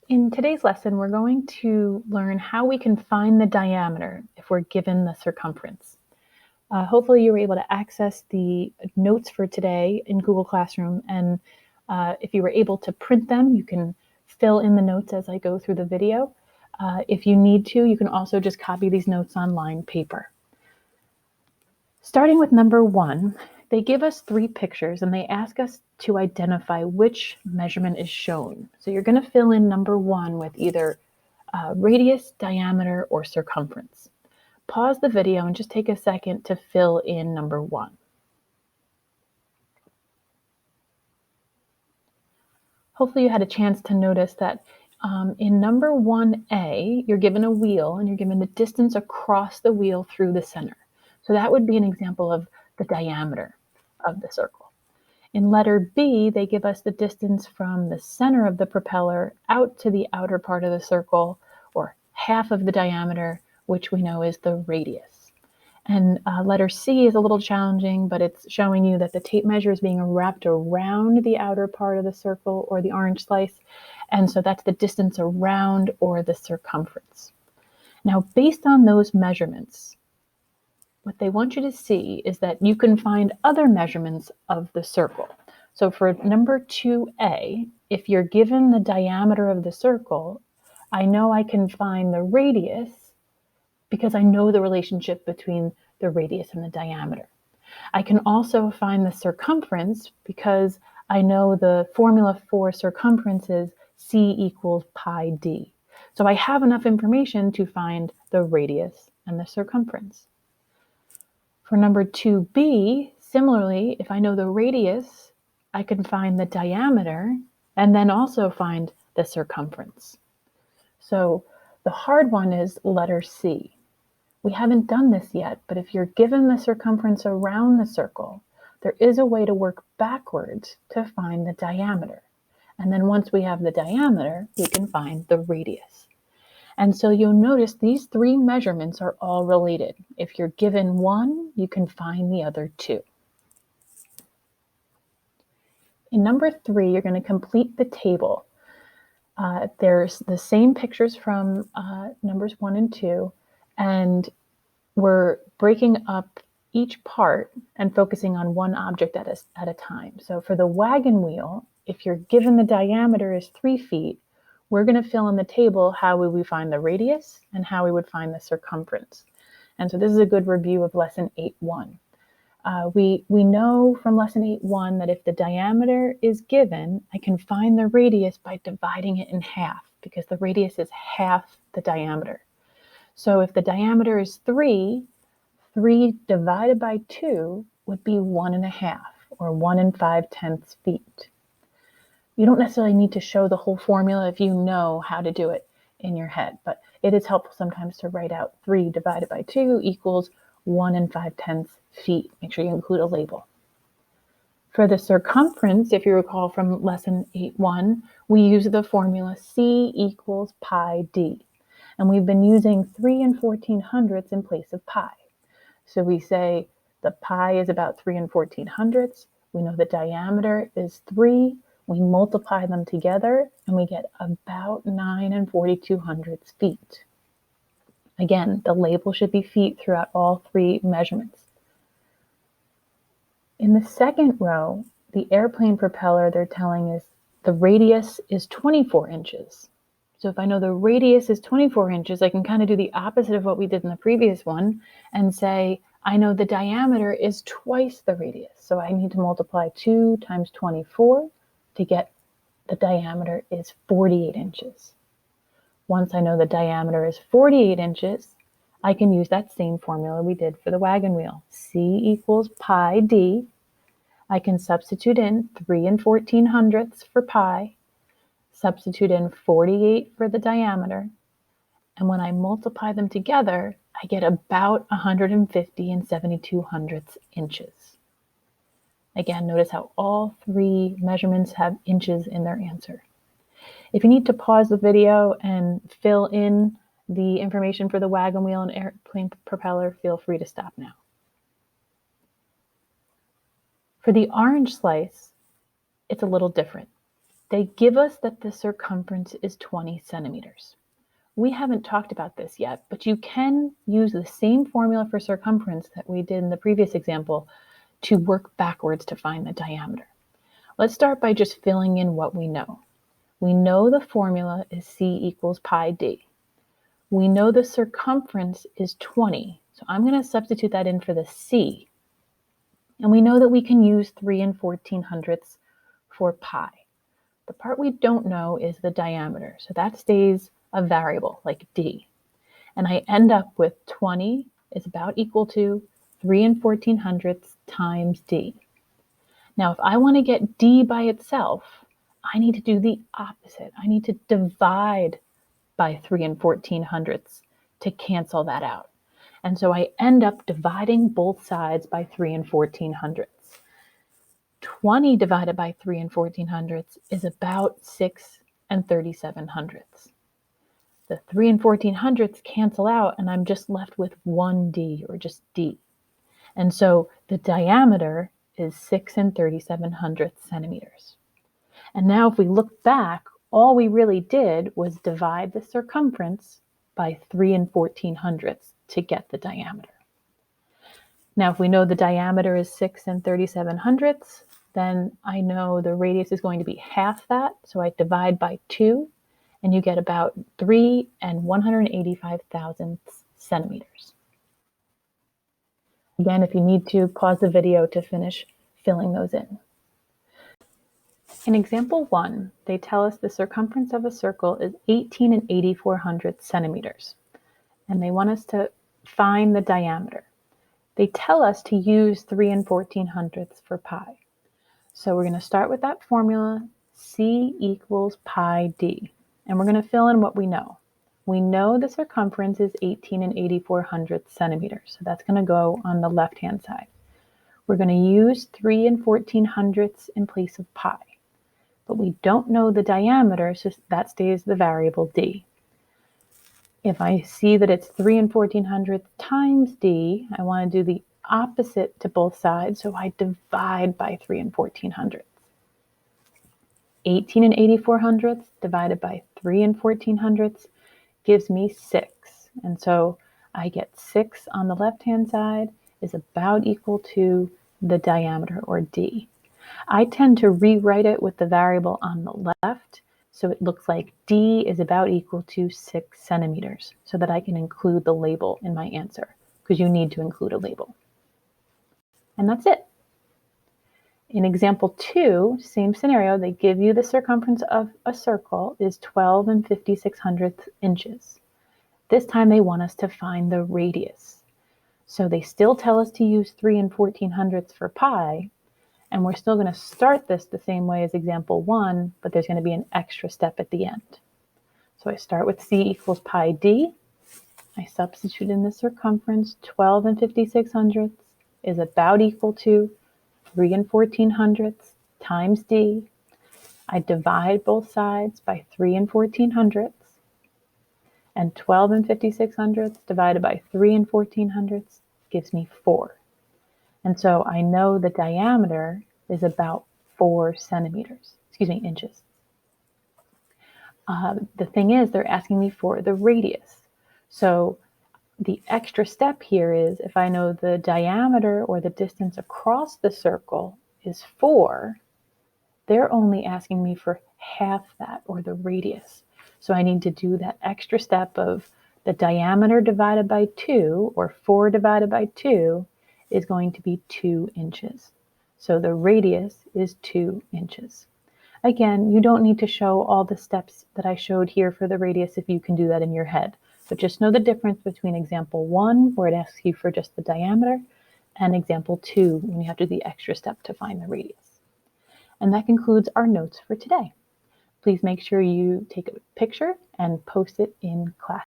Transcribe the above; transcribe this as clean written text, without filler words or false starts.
In today's lesson, we're going to learn how we can find the diameter if we're given the circumference. Hopefully you were able to access the notes for today in Google Classroom, and if you were able to print them, you can fill in the notes as I go through the video. If you need to, you can also just copy these notes on lined paper. Starting with number 1, they give us 3 pictures and they ask us to identify which measurement is shown. So you're going to fill in number 1 with either radius, diameter, or circumference. Pause the video and just take a second to fill in number 1. Hopefully you had a chance to notice that in number 1A, you're given a wheel and you're given the distance across the wheel through the center. So that would be an example of the diameter of the circle. In letter B, they give us the distance from the center of the propeller out to the outer part of the circle, or half of the diameter, which we know is the radius. And letter C is a little challenging, but it's showing you that the tape measure is being wrapped around the outer part of the circle, or the orange slice, and so that's the distance around, or the circumference. Now, based on those measurements, what they want you to see is that you can find other measurements of the circle. So for number 2A, if you're given the diameter of the circle, I know I can find the radius because I know the relationship between the radius and the diameter. I can also find the circumference because I know the formula for circumference is C equals pi d. So I have enough information to find the radius and the circumference. For number 2B, similarly, if I know the radius, I can find the diameter and then also find the circumference. So the hard one is letter C. We haven't done this yet, but if you're given the circumference around the circle, there is a way to work backwards to find the diameter. And then once we have the diameter, we can find the radius. And so you'll notice these 3 measurements are all related. If you're given one, you can find the other 2. In number 3, you're going to complete the table. There's the same pictures from numbers 1 and 2, and we're breaking up each part and focusing on one object at a time. So for the wagon wheel, if you're given the diameter is 3 feet, we're going to fill in the table how would we find the radius and how we would find the circumference. And so this is a good review of lesson 8.1. We know from lesson 8.1 that if the diameter is given, I can find the radius by dividing it in half because the radius is half the diameter. So if the diameter is 3, 3 divided by 2 would be 1.5 or 1 5/10 feet. You don't necessarily need to show the whole formula if you know how to do it in your head, but it is helpful sometimes to write out 3 divided by 2 equals 1 5/10 feet. Make sure you include a label. For the circumference, if you recall from lesson 8.1, we use the formula C equals pi d. And we've been using 3 1400ths in place of pi. So we say the pi is about 3 1400ths. We know the diameter is 3. We multiply them together and we get about 9 4200ths feet. Again, the label should be feet throughout all 3 measurements. In the second row, the airplane propeller they're telling us the radius is 24 inches. So if I know the radius is 24 inches, I can kind of do the opposite of what we did in the previous one and say, I know the diameter is twice the radius. So I need to multiply 2 times 24 to get the diameter is 48 inches. Once I know the diameter is 48 inches, I can use that same formula we did for the wagon wheel. C equals pi d. I can substitute in 3 1400ths for pi, substitute in 48 for the diameter, and when I multiply them together, I get about 150 7200ths inches. Again, notice how all 3 measurements have inches in their answer. If you need to pause the video and fill in the information for the wagon wheel and airplane propeller, feel free to stop now. For the orange slice, it's a little different. They give us that the circumference is 20 centimeters. We haven't talked about this yet, but you can use the same formula for circumference that we did in the previous example to work backwards to find the diameter. Let's start by just filling in what we know. We know the formula is C equals pi d. We know the circumference is 20, so I'm going to substitute that in for the C. And we know that we can use 3 and 1400ths for pi. The part we don't know is the diameter, so that stays a variable, like d. And I end up with 20 is about equal to 3 and 1400ths times d. Now, if I want to get d by itself, I need to do the opposite. I need to divide by 3 and 1400ths to cancel that out. And so I end up dividing both sides by 3 and 1400ths. 20 divided by 3 and 1400ths is about 6 and 3700ths. The 3 and 1400ths cancel out, and I'm just left with 1d, or just d. And so the diameter is 6 and 3700ths centimeters. And now if we look back, all we really did was divide the circumference by 3 and 1400ths to get the diameter. Now, if we know the diameter is 6 and 3700ths, then I know the radius is going to be half that, so I divide by 2, and you get about 3 and 185 thousandths centimeters. Again, if you need to, pause the video to finish filling those in. In example 1, they tell us the circumference of a circle is 18 and 8400ths centimeters, and they want us to find the diameter. They tell us to use 3 and 1400ths for pi. So we're going to start with that formula, C equals pi d, and we're going to fill in what we know. We know the circumference is 18 and 8400ths centimeters, so that's going to go on the left-hand side. We're going to use 3 and 1400ths in place of pi, but we don't know the diameter, so that stays the variable d. If I see that it's 3 and 1400ths times d, I want to do the opposite to both sides, so I divide by 3 and 1400ths. 18 and 8400ths divided by 3 and 1400ths gives me 6. And so I get 6 on the left-hand side is about equal to the diameter, or d. I tend to rewrite it with the variable on the left, so it looks like d is about equal to 6 centimeters, so that I can include the label in my answer, because you need to include a label. And that's it. In example 2, same scenario, they give you the circumference of a circle is 12 and 5600ths inches. This time they want us to find the radius. So they still tell us to use 3 and 1400ths for pi, and we're still going to start this the same way as example 1, but there's going to be an extra step at the end. So I start with C equals pi d. I substitute in the circumference. 12 and 5600ths is about equal to 3 and 1400ths times d. I divide both sides by 3 and 1400ths. And 12 and 5600ths divided by 3 and 1400ths gives me 4. And so I know the diameter is about 4 inches. The thing is, they're asking me for the radius. So the extra step here is, if I know the diameter, or the distance across the circle, is 4, they're only asking me for half that, or the radius. So I need to do that extra step of the diameter divided by 2, or 4 divided by 2, is going to be 2 inches. So the radius is 2 inches. Again, you don't need to show all the steps that I showed here for the radius if you can do that in your head. But just know the difference between example 1, where it asks you for just the diameter, and example 2, when you have to do the extra step to find the radius. And that concludes our notes for today. Please make sure you take a picture and post it in class.